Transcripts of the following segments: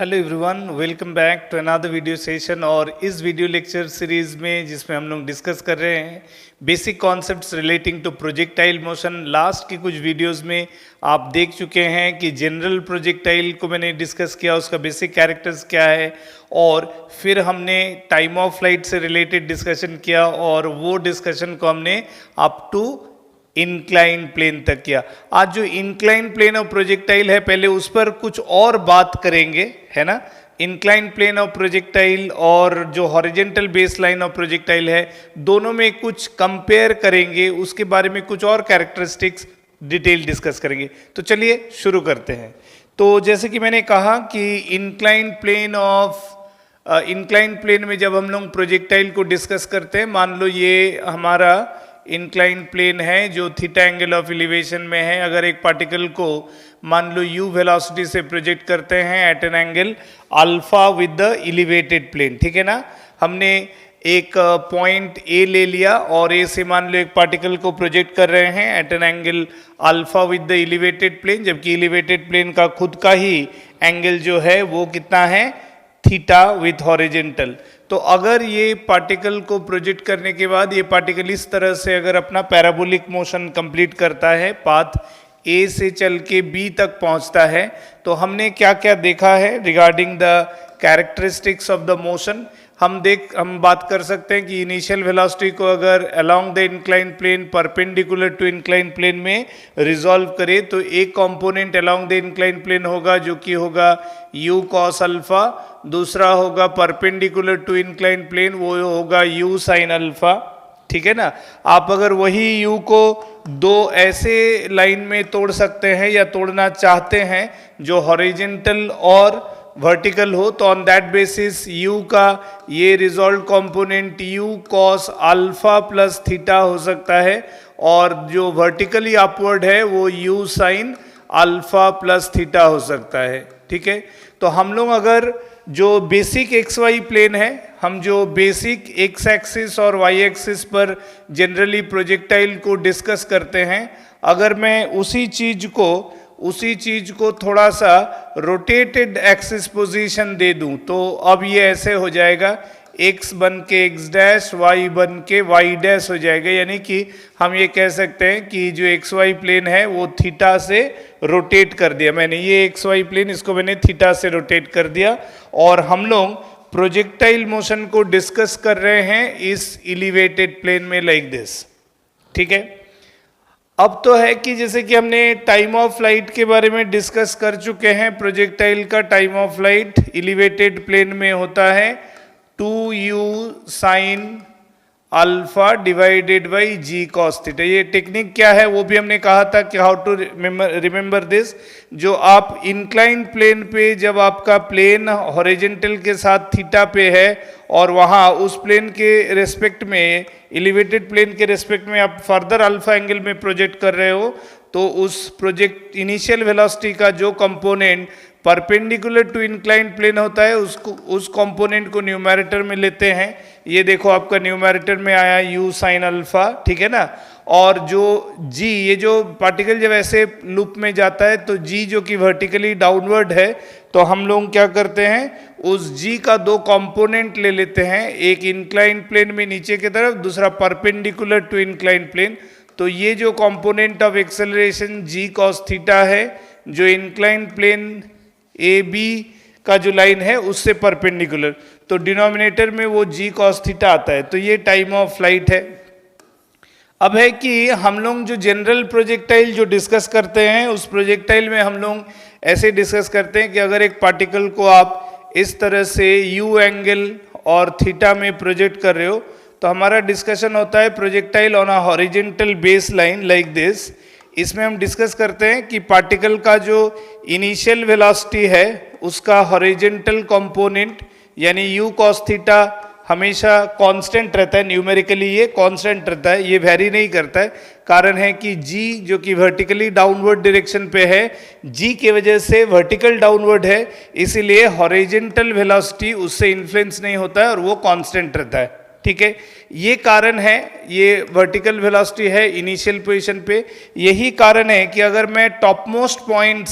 Hello everyone, welcome back to another video session. और इस video lecture series में जिसमें हम लोग डिस्कस कर रहे हैं basic concepts relating to projectile motion. Last की कुछ वीडियोस में आप देख चुके हैं कि जनरल प्रोजेक्टाइल को मैंने डिस्कस किया, उसका बेसिक कैरेक्टर्स क्या है, और फिर हमने टाइम ऑफ फ्लाइट से रिलेटेड डिस्कशन किया और वो डिस्कशन को हमने अप टू इंक्लाइन प्लेन तक किया। आज जो इंक्लाइन प्लेन ऑफ प्रोजेक्टाइल है पहले उस पर कुछ और बात करेंगे, है ना। इंक्लाइन प्लेन ऑफ प्रोजेक्टाइल और जो horizontal base line of projectile है, दोनों में कुछ कंपेयर करेंगे, उसके बारे में कुछ और कैरेक्टरिस्टिक्स डिटेल डिस्कस करेंगे। तो चलिए शुरू करते हैं। तो जैसे कि मैंने कहा कि इंक्लाइन प्लेन में जब हम लोग प्रोजेक्टाइल को डिस्कस करते हैं, मान लो ये हमारा इंक्लाइन प्लेन है जो थीटा एंगल ऑफ एलिवेशन में है। अगर एक पार्टिकल को मान लो u वेलोसिटी से प्रोजेक्ट करते हैं at an angle alpha with the elevated plane, ठीक है ना। हमने एक पॉइंट A ले लिया और A से मान लो एक पार्टिकल को प्रोजेक्ट कर रहे हैं at an angle alpha with the elevated plane, जबकि एलिवेटेड प्लेन का खुद का ही एंगल जो है वो कितना है, थीटा विथ हॉरिजॉन्टल। तो अगर ये पार्टिकल को प्रोजेक्ट करने के बाद ये पार्टिकल इस तरह से अगर अपना पैराबोलिक मोशन कंप्लीट करता है, पाथ ए से चल के बी तक पहुंचता है, तो हमने क्या क्या देखा है regarding the characteristics of the motion. हम बात कर सकते हैं कि इनिशियल वेलोसिटी को अगर along the incline plane perpendicular to incline plane में रिजॉल्व करे तो एक component along the incline plane होगा जो कि होगा u cos अल्फा, दूसरा होगा परपेंडिकुलर टू इंक्लाइन प्लेन, वो होगा u sin अल्फा, ठीक है ना। आप अगर वही u को दो ऐसे लाइन में तोड़ सकते हैं या तोड़ना चाहते हैं जो हॉरिजॉन्टल और वर्टिकल हो, तो ऑन दैट बेसिस u का ये resolve component u cos alpha plus theta हो सकता है, और जो वर्टिकली अपवर्ड है वो u sin alpha plus theta हो सकता है, ठीक है। तो हम लोग अगर जो बेसिक एक्स वाई प्लेन है, हम जो बेसिक एक्स एक्सिस और वाई एक्सिस पर जनरली प्रोजेक्टाइल को डिस्कस करते हैं, अगर मैं उसी चीज को थोड़ा सा रोटेटेड एक्सिस पोजीशन दे दूं तो अब ये ऐसे हो जाएगा, x बन के x डैश, y बन के y डैश हो जाएगा। यानी कि हम ये कह सकते हैं कि जो एक्स वाई प्लेन है वो थीटा से रोटेट कर दिया मैंने, ये एक्स वाई प्लेन इसको मैंने थीटा से रोटेट कर दिया, और हम लोग प्रोजेक्टाइल मोशन को डिस्कस कर रहे हैं इस एलिवेटेड प्लेन में लाइक दिस, ठीक है। अब तो है कि जैसे कि हमने टाइम ऑफ फ्लाइट के बारे में डिस्कस कर चुके हैं, प्रोजेक्टाइल का time of flight elevated plane में होता है 2u sin alpha divided by g cos theta. ये टेक्निक क्या है वो भी हमने कहा था कि हाउ टू रिमेंबर दिस। जो आप इंक्लाइन प्लेन पे जब आपका प्लेन हॉरिजॉन्टल के साथ थीटा पे है और वहाँ उस प्लेन के रेस्पेक्ट में, एलिवेटेड प्लेन के रेस्पेक्ट में आप फर्दर अल्फा एंगल में प्रोजेक्ट कर रहे हो, तो उस प्रोजेक्ट इनिशियल वेलोसिटी का जो component perpendicular to incline plane होता है उस कंपोनेंट को न्यूमरेटर में लेते हैं। ये देखो आपका न्यूमरेटर में आया u sin अल्फा, ठीक है ना। और जो g, ये जो पार्टिकल जब ऐसे लूप में जाता है तो g जो कि वर्टिकली डाउनवर्ड है, तो हम लोग क्या करते हैं उस g का दो कंपोनेंट ले लेते हैं, एक इंक्लाइन प्लेन में नीचे की तरफ, दूसरा परपेंडिकुलर टू इंक्लाइन प्लेन। तो ये जो component of acceleration g cos theta है जो इंक्लाइन प्लेन ए बी का जो लाइन है उससे परपेंडिकुलर, तो डिनोमिनेटर में वो g cos थीटा आता है। तो ये टाइम ऑफ फ्लाइट है। अब है कि हम लोग जो जनरल प्रोजेक्टाइल जो डिस्कस करते हैं उस प्रोजेक्टाइल में हम लोग ऐसे डिस्कस करते हैं कि अगर एक पार्टिकल को आप इस तरह से u एंगल और थीटा में प्रोजेक्ट कर रहे हो, तो हमारा डिस्कशन होता है projectile on a horizontal base line like this. इसमें हम डिस्कस करते हैं कि पार्टिकल का जो इनिशियल वेलोसिटी है उसका हॉरिजॉन्टल कंपोनेंट यानी u cos थीटा हमेशा कांस्टेंट रहता है, न्यूमेरिकली ये कांस्टेंट रहता है, ये वेरी नहीं करता है। कारण है कि g जो कि वर्टिकली डाउनवर्ड डायरेक्शन पे है, g की वजह से वर्टिकल डाउनवर्ड है, इसीलिए हॉरिजॉन्टल वेलोसिटी उससे इन्फ्लुएंस नहीं होता है और वो कांस्टेंट रहता है, ठीक है, ये कारण है, ये वर्टिकल वेलोसिटी है इनिशियल पोजीशन पे। यही कारण है कि अगर मैं टॉप मोस्ट पॉइंट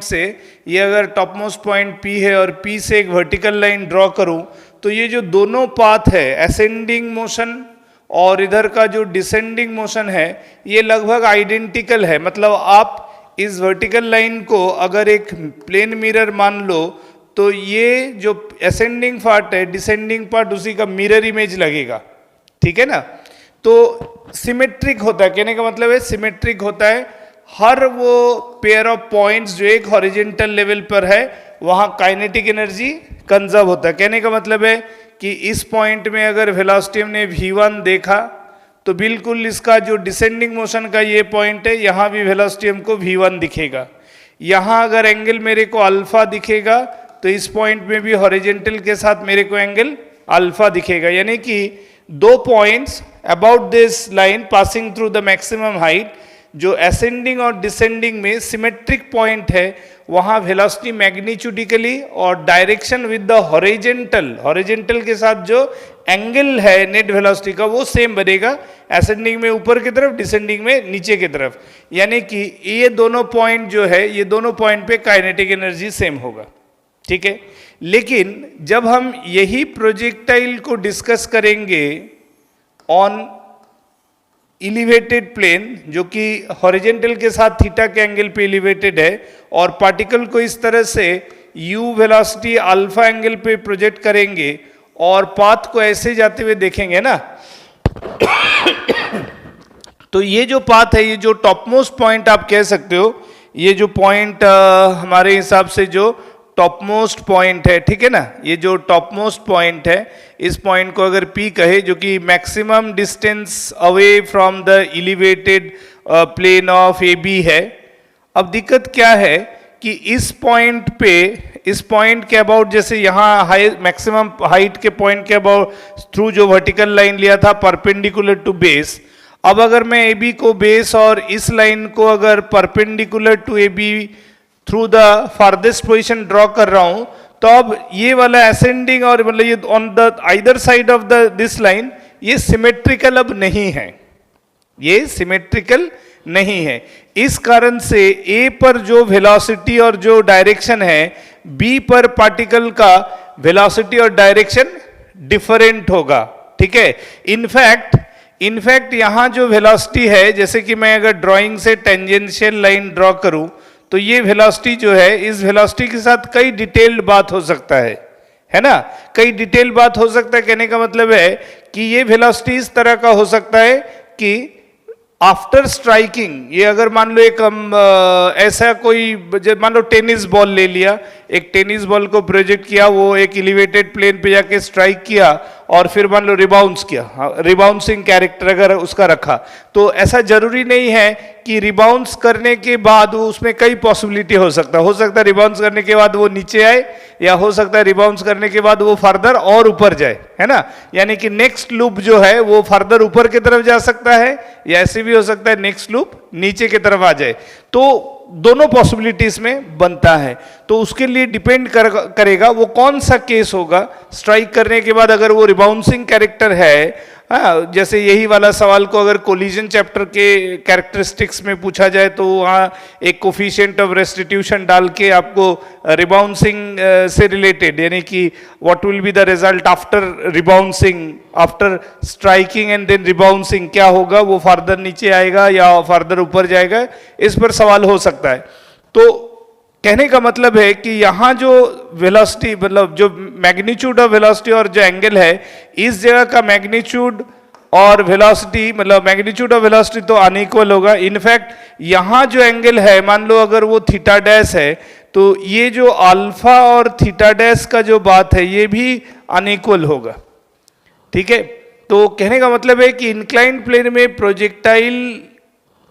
से ये अगर टॉप मोस्ट पॉइंट P है और P से एक वर्टिकल लाइन ड्रॉ करूं, तो ये जो दोनों पाथ है, असेंडिंग मोशन और इधर का जो डिसेंडिंग मोशन है, ये लगभग आइडेंटिकल है। मतलब आप इस वर्टिकल लाइन को अगर एक प्लेन मिरर मान लो, तो ये जो असेंडिंग पार्ट है, डिसेंडिंग पार्ट उसी का मिरर इमेज लगेगा, ठीक है ना। तो सिमेट्रिक होता है, कहने का मतलब है सिमेट्रिक होता है। हर वो पेयर ऑफ पॉइंट्स जो एक हॉरिजेंटल लेवल पर है, वहां काइनेटिक एनर्जी कंजर्व होता है। कहने का मतलब है कि इस पॉइंट में अगर वेलोसिटी हमने v1 देखा, तो बिल्कुल इसका जो डिसेंडिंग मोशन का ये पॉइंट है, यहाँ भी वेलोसिटी हमको v1 दिखेगा। यहाँ अगर एंगल मेरे को अल्फा दिखेगा, तो इस पॉइंट में भी हॉरिजेंटल के साथ मेरे को एंगल अल्फा दिखेगा। यानी कि दो points about this line passing through the maximum height, जो असेंडिंग और डिसेंडिंग में सिमेट्रिक पॉइंट है, वहां वेलोसिटी मैग्नीट्यूडिकली और डायरेक्शन विद द हॉरिजेंटल के साथ जो एंगल है नेट वेलोसिटी का, वो सेम बनेगा। असेंडिंग में ऊपर की तरफ, डिसेंडिंग में नीचे की तरफ। यानी कि ये दोनों पॉइंट जो है, ये दोनों पॉइंट पे काइनेटिक एनर्जी सेम होगा, ठीक है। लेकिन जब हम यही प्रोजेक्टाइल को डिस्कस करेंगे ऑन इलिवेटेड प्लेन, जो कि हॉरिजेंटल के साथ थीटा के एंगल पे इलिवेटेड है, और पार्टिकल को इस तरह से u वेलोसिटी अल्फा एंगल पे प्रोजेक्ट करेंगे और पाथ को ऐसे जाते हुए देखेंगे ना, तो ये जो पाथ है, ये जो टॉप मोस्ट पॉइंट आप कह सकते हो, ये जो पॉइंट हमारे हिसाब से जो टॉप मोस्ट पॉइंट है, ठीक है ना, ये जो टॉप मोस्ट पॉइंट है, इस पॉइंट को अगर P कहे, जो कि maximum distance away from the elevated plane of AB है। अब दिक्कत क्या है कि इस पॉइंट पे, इस पॉइंट के अबाउट, जैसे यहाँ हाई मैक्सिमम हाइट के पॉइंट के अबाउट थ्रू जो वर्टिकल लाइन लिया था परपेंडिकुलर टू बेस, अब अगर मैं AB को बेस और इस लाइन को अगर perpendicular to AB through the farthest position draw कर रहा हूं, तो अब ये वाला असेंडिंग और मतलब ये on the either side of the this line, ये सिमेट्रिकल अब नहीं है, ये सिमेट्रिकल नहीं है। इस कारण से A पर जो वेलोसिटी और जो डायरेक्शन है, B पर पार्टिकल का वेलोसिटी और डायरेक्शन डिफरेंट होगा, ठीक है। इनफैक्ट यहां जो वेलोसिटी है, जैसे कि मैं अगर ड्राइंग से टेंजेंशियल लाइन ड्रॉ करूं, तो ये वेलोसिटी जो है, इस वेलोसिटी के साथ कई डिटेल्ड बात हो सकता है ना, कई डिटेल बात हो सकता है। कहने का मतलब है कि ये वेलोसिटी इस तरह का हो सकता है कि आफ्टर स्ट्राइकिंग, ये अगर मान लो एक ऐसा कोई, मान लो टेनिस बॉल ले लिया, एक टेनिस बॉल को प्रोजेक्ट किया, वो एक एलिवेटेड प्लेन पे जाके स्ट्राइक किया और फिर मान लो रिबाउंस किया, रिबाउंसिंग कैरेक्टर अगर उसका रखा, तो ऐसा जरूरी नहीं है कि रिबाउंस करने के बाद वो, उसमें कई पॉसिबिलिटी हो सकता है रिबाउंस करने के बाद वो नीचे आए, या हो सकता है रिबाउंस करने के बाद वो फर्दर और ऊपर जाए, है ना। यानी कि नेक्स्ट लूप जो है वो फर्दर ऊपर की तरफ जा सकता है, या ऐसे भी हो सकता है नेक्स्ट लूप नीचे की तरफ आ जाए। तो दोनों पॉसिबिलिटीज में बनता है। तो उसके लिए डिपेंड करेगा वो कौन सा केस होगा। स्ट्राइक करने के बाद अगर वो रिबाउंसिंग कैरेक्टर है, हाँ, जैसे यही वाला सवाल को अगर कोलिजन चैप्टर के कैरेक्टरिस्टिक्स में पूछा जाए, तो वहाँ एक कोफिशिएंट ऑफ रेस्टिट्यूशन डाल के आपको रिबाउंसिंग से रिलेटेड, यानी कि what will be the result after rebouncing, after striking and then rebouncing, क्या होगा, वो फर्दर नीचे आएगा या फर्दर ऊपर जाएगा, इस पर सवाल हो सकता है। तो कहने का मतलब है कि यहाँ जो वेलोसिटी, मतलब जो मैग्नीट्यूड ऑफ वेलोसिटी और जो एंगल है, इस जगह का मैग्नीट्यूड और वेलोसिटी, मतलब मैग्नीट्यूड ऑफ वेलोसिटी तो अनइक्वल होगा। इनफैक्ट यहाँ जो एंगल है, मान लो अगर वो थीटा डैश है, तो ये जो अल्फा और थीटा डैश का जो बात है, ये भी अनइक्वल होगा, ठीक है। तो कहने का मतलब है कि इंक्लाइंड प्लेन में प्रोजेक्टाइल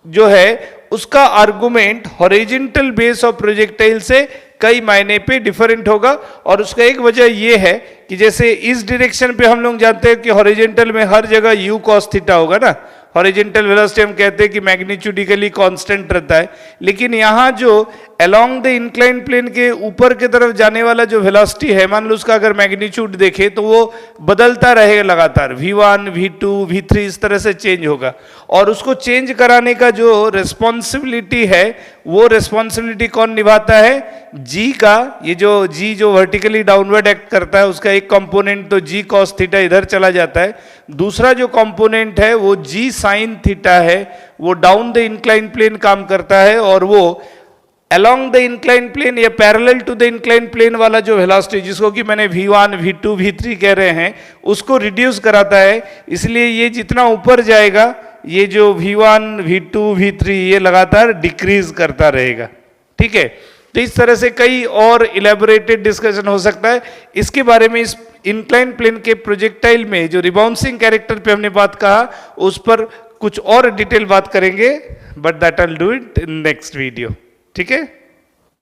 जो है, उसका argument horizontal base of projectile से कई मायने पे डिफरेंट होगा। और उसका एक वजह यह है कि जैसे इस डायरेक्शन पे हम लोग जानते हैं कि हॉरिजॉन्टल में हर जगह u cos थीटा होगा ना, हॉरिजॉन्टल वेलोसिटी हम कहते हैं कि मैग्नीट्यूडिकली कांस्टेंट रहता है, लेकिन यहाँ जो अलोंग द इंक्लाइन प्लेन के ऊपर की तरफ जाने वाला जो वेलोसिटी है, मान लो उसका अगर मैग्नीट्यूड देखें तो वो बदलता रहेगा लगातार, v1 v2 v3 इस तरह से चेंज होगा, और उसको चेंज कराने का जो रिस्पॉन्सिबिलिटी है वो रिस्पॉन्सिबिलिटी कौन निभाता है? g का। ये जो g जो वर्टिकली डाउनवर्ड एक्ट करता है उसका एक कंपोनेंट तो g cos थीटा इधर चला जाता है, दूसरा जो कंपोनेंट है वो g sin थीटा है, वो डाउन द इंक्लाइन प्लेन काम करता है, और वो along the inclined plane या parallel to the inclined plane वाला जो वेलोसिटी जिसको कि मैंने v1 v2 v3 कह रहे हैं उसको रिड्यूस कराता है। इसलिए ये जितना ऊपर जाएगा ये जो v1 v2 v3 ये लगातार डिक्रीज करता रहेगा। ठीक है, तो इस तरह से कई और इलेबोरेटेड डिस्कशन हो सकता है इसके बारे में। इस इंक्लाइन प्लेन के प्रोजेक्टाइल में जो रिबाउंसिंग कैरेक्टर पे हमने बात कहा उस पर कुछ और डिटेल बात करेंगे, but that I will do it in next video. ठीक है।